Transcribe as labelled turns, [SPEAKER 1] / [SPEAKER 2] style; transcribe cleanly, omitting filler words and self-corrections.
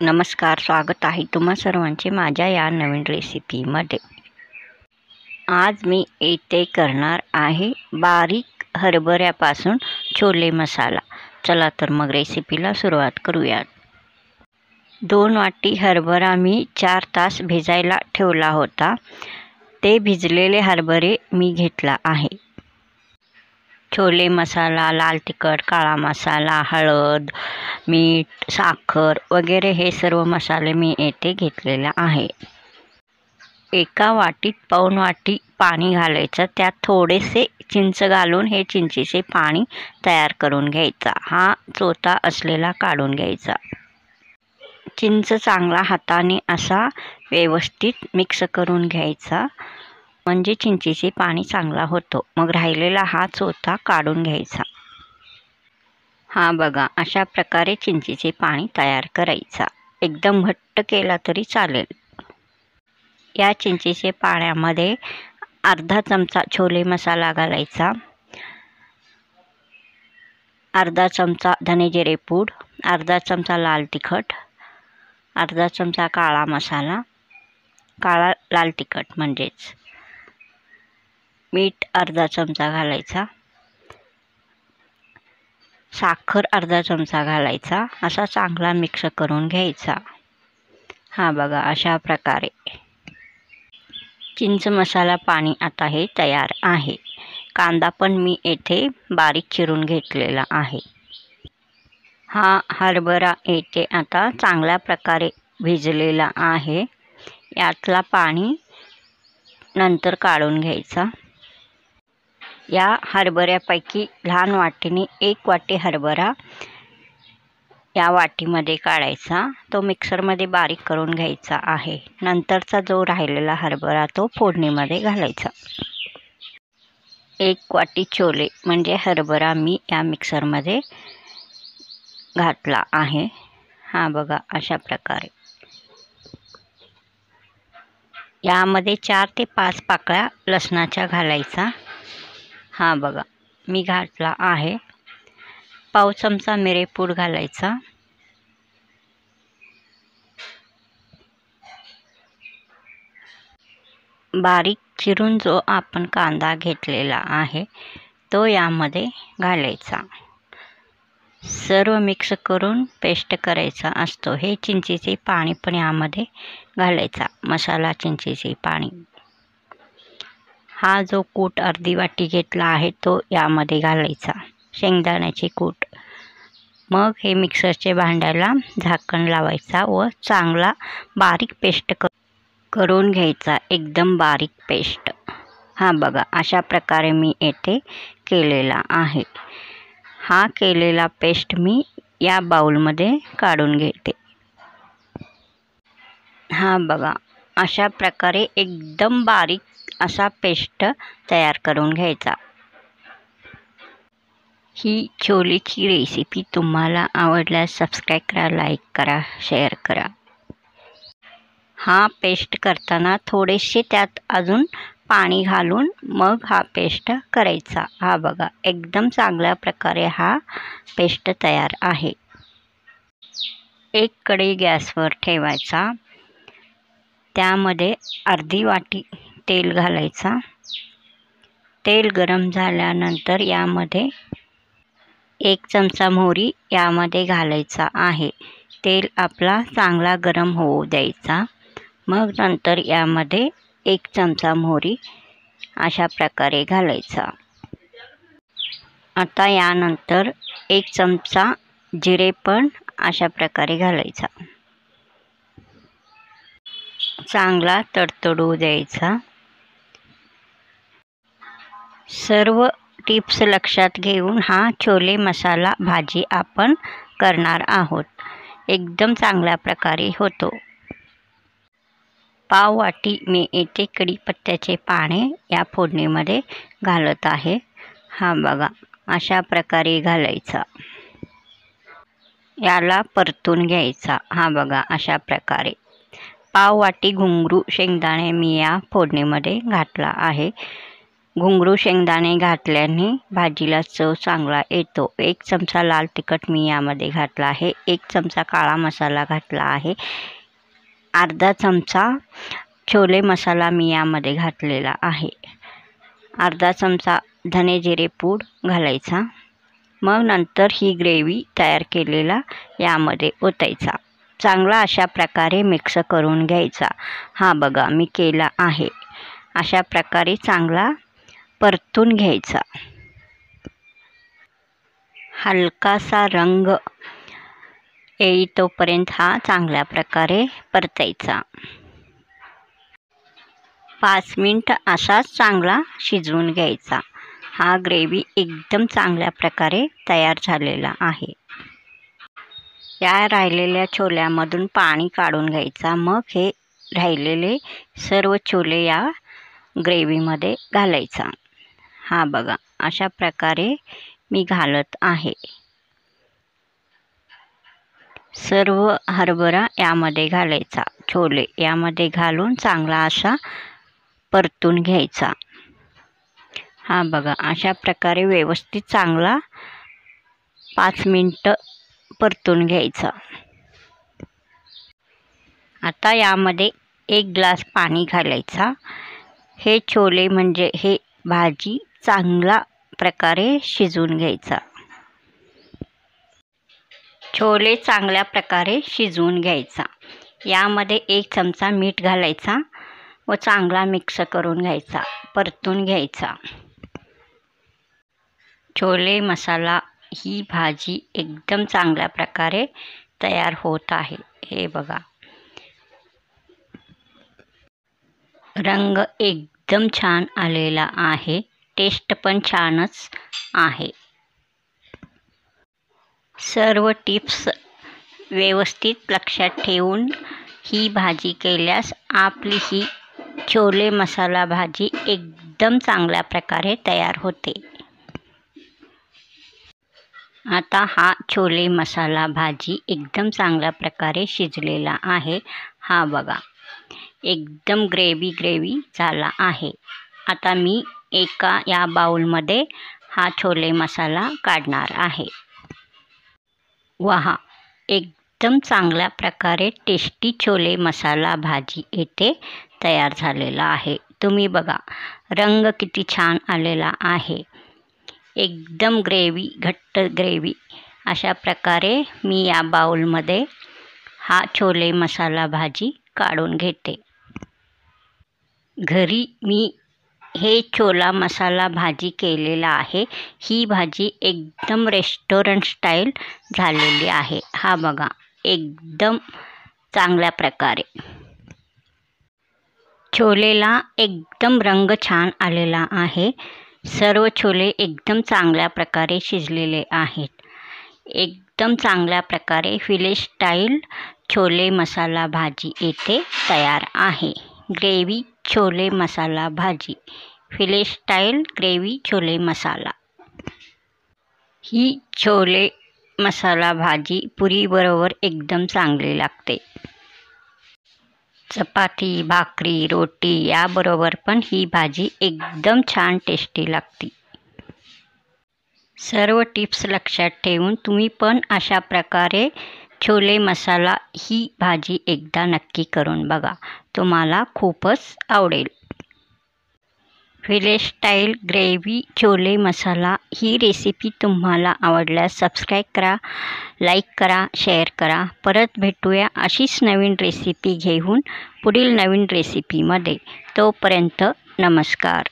[SPEAKER 1] नमस्कार, स्वागत आहे तुम्हा सर्वांचे माझ्या या नवीन रेसिपीमध्ये। आज मी येथे करणार आहे बारीक हरभऱ्यापासून छोले मसाला। चला तर मग रेसिपीला सुरुवात करूयात। 2 वाटी हरभरा मी 4 तास भिजायला ठेवला होता। ते भिजलेले हरभरे मी घेतला आहे। छोले मसाला, लाल तिखट, काळा मसाला, हळद, मीठ, साखर वगैरे हे सर्व मसाले मी येथे घेतलेले आहे। एका वाटीत पाऊण वाटी पाणी घालायचं, त्यात थोडेसे चिंच घालून हे चिंचेचे पाणी तयार करून घ्यायचा। हा चोथा असलेला काढून घ्यायचा। चिंच चांगला हाताने असा व्यवस्थित मिक्स करून घ्यायचा, म्हणजे चिंचेचे पाणी चांगला होतो। मग राहिलेला हा चोथा काढून घ्यायचा। हा बघा, अशा प्रकारे चिंचेचे पाणी तयार करायचा। एकदम घट्ट केला तरी चालेल। या चिंचेचे पाण्यामध्ये अर्धा चमचा छोले मसाला घालायचा, अर्धा चमचा धने जिरे पूड, अर्धा चमचा लाल तिखट, अर्धा चमचा काळा मसाला, काळा लाल तिखट म्हणजेच, मीठ अर्धा चमचा घालायचा, साखर अर्धा चमचा घालायचा। असा चांगला मिक्स करून घ्यायचा। हा बघा, अशा प्रकारे चिंच मसाला पाणी आता हे तयार आहे। कांदा पण मी येथे बारीक चिरून घेतलेला आहे। हा हरभरा येथे आता चांगल्या प्रकारे भिजलेला आहे। यातला पाणी नंतर काढून घ्यायचा। या हरभऱ्यापैकी लहान वाटीने 1 वाटी हरभरा या वाटीमध्ये काढायचा। तो मिक्सरमध्ये बारीक करून घ्यायचा आहे। नंतरचा जो राहिलेला हरभरा तो फोडणीमध्ये घालायचा। 1 वाटी छोले म्हणजे हरभरा मी या मिक्सरमध्ये घातला आहे। हा बघा, अशा प्रकारे यामध्ये 4 ते 5 पाकळ्या लसणाच्या घालायचा। हा बघा, मी घातला आहे। पाव चमचा मिरेपूड घालायचा, बारीक चिरून जो आपण कांदा घेतलेला आहे तो यामध्ये घालायचा। सर्व मिक्स करून पेस्ट करायचा असतो। हे चिंचेचे पाणी पण यामध्ये घालायचा, मसाला चिंचेचे पाणी। हा जो कूट अर्धी वाटी घेतला आहे तो यामध्ये घालायचा, शेंगदाण्याचे कूट। मग हे मिक्सरचे भांड्याला झाकण लावायचा व चांगला बारीक पेस्ट करून घ्यायचा, एकदम बारीक पेस्ट। हा बघा, अशा प्रकारे मी येथे केलेला आहे। हा केलेला पेस्ट मी या बाउलमध्ये काढून घेते। हा बघा, अशा प्रकारे एकदम बारीक असा पेस्ट तयार करून घ्यायचा। ही छोलेची रेसिपी तुम्हाला आवडल्यास सबस्क्राईब करा, लाईक करा, शेअर करा। हा पेस्ट करताना थोडेसे त्यात अजून पाणी घालून मग हा पेस्ट करायचा। हा बघा, एकदम चांगल्या प्रकारे हा पेस्ट तयार आहे। एक कढई गॅसवर ठेवायचा, त्यामध्ये अर्धी वाटी तेल घालायचा। तेल गरम झाल्यानंतर यामध्ये 1 चमचा मोहरी यामध्ये घालायचा आहे। तेल आपला चांगला गरम होऊ द्यायचा। मग नंतर यामध्ये 1 चमचा मोहरी अशा प्रकारे घालायचा। आता यानंतर 1 चमचा जिरे पण अशा प्रकारे घालायचा। चांगला तडतडू द्यायचा। सर्व टिप्स लक्षात घेऊन हा छोले मसाला भाजी आपण करणार आहोत। एकदम चांगल्या प्रकारे होतो। पाव वाटी मी येथे कढीपत्त्याचे पाने या फोडणीमध्ये घालत आहे। हा बघा, अशा प्रकारे घालायचा। याला परतून घ्यायचा। हा बघा, अशा प्रकारे पाव वाटी घुंगरू शेंगदाणे मी या फोडणीमध्ये घातला आहे। घुंगरू शेंगदाणे घातल्याने भाजीला चव चांगला येतो। 1 चमचा लाल तिखट मी यामध्ये घातला आहे। 1 चमचा काळा मसाला घातला आहे। अर्धा चमचा छोले मसाला मी यामध्ये घातलेला आहे। अर्धा चमचा धने जिरे पूड घालायचा। मग नंतर ही ग्रेव्ही तयार केलेला यामध्ये ओतायचा। चांगला अशा प्रकारे मिक्स करून घ्यायचा। हा बघा मी केला आहे। अशा प्रकारे चांगला परतून घ्यायचा। हलकासा रंग येई तोपर्यंत हा चांगल्या प्रकारे परतायचा। 5 मिनिट असाच चांगला शिजवून घ्यायचा। हा ग्रेव्ही एकदम चांगल्या प्रकारे तयार झालेला आहे। या राहिलेल्या छोल्यामधून पाणी काढून घ्यायचा। मग हे राहिलेले सर्व छोले या ग्रेव्हीमध्ये घालायचा। हा बघा अशा प्रकारे मी घालत आहे। सर्व हरभरा यामध्ये घालायचा। छोले यामध्ये घालून चांगला असा परतून घ्यायचा। हा बघा अशा प्रकारे व्यवस्थित चांगला 5 मिनिटं परतून घ्यायचा। आता यामध्ये 1 ग्लास पाणी घालायचा। हे छोले म्हणजे हे भाजी चांगला प्रकारे शिजवून घ्यायचा। छोले चांगल्या प्रकारे शिजवून घ्यायचा। यामध्ये 1 चमचा मीठ घालायचा व चांगला मिक्स करून घ्यायचा, परतून घ्यायचा। छोले मसाला ही भाजी एकदम चांगल्या प्रकारे तयार होत आहे। हे बघा रंग एकदम छान आलेला आहे। टेस्ट पण छानच आहे। सर्व टिप्स व्यवस्थित लक्षात ठेवून ही भाजी केल्यास आपली ही छोले मसाला भाजी एकदम चांगल्या प्रकारे तयार होते। आता हा छोले मसाला भाजी एकदम चांगल्या प्रकारे शिजलेला आहे। हा बघा एकदम ग्रेव्ही झाला आहे। आता मी एका या बाउलमध्ये हा छोले मसाला काढणार आहे। वाह एकदम चांगल्या प्रकारे टेस्टी छोले मसाला भाजी येथे तयार झालेला आहे। तुम्ही बघा रंग किती छान आलेला आहे। एकदम घट्ट ग्रेव्ही अशा प्रकारे मी या बाउलमध्ये हा छोले मसाला भाजी काढून घेते। घरी मी हे छोला मसाला भाजी केलेला आहे। ही भाजी एकदम रेस्टॉरंट स्टाईल झालेली आहे। हा बघा एकदम चांगल्या प्रकारे छोलेला एकदम रंग छान आलेला आहे। सर्व छोले एकदम चांगल्या प्रकारे शिजलेले आहेत। एकदम चांगल्या प्रकारे विलेज स्टाईल छोले मसाला भाजी येथे तयार आहे। ग्रेव्ही छोले मसाला भाजी, विलेज स्टाईल ग्रेव्ही छोले मसाला। ही छोले मसाला भाजी पुरी बरोबर एकदम चांगली लागते। चपाती, भाकरी, रोटी याबरोबर पण ही भाजी एकदम छान टेस्टी लागते। सर्व टिप्स लक्षात ठेवून तुम्ही पण अशा प्रकारे छोले मसाला ही भाजी एकदा नक्की करून बघा, तुम्हाला खूपच आवडेल। विलेज स्टाईल ग्रेव्ही छोले मसाला ही रेसिपी तुम्हाला आवडल्यास सबस्क्राईब करा, लाईक करा, शेअर करा। परत भेटूया अशीच नवीन रेसिपी घेऊन पुढील नवीन रेसिपीमध्ये। तोपर्यंत नमस्कार।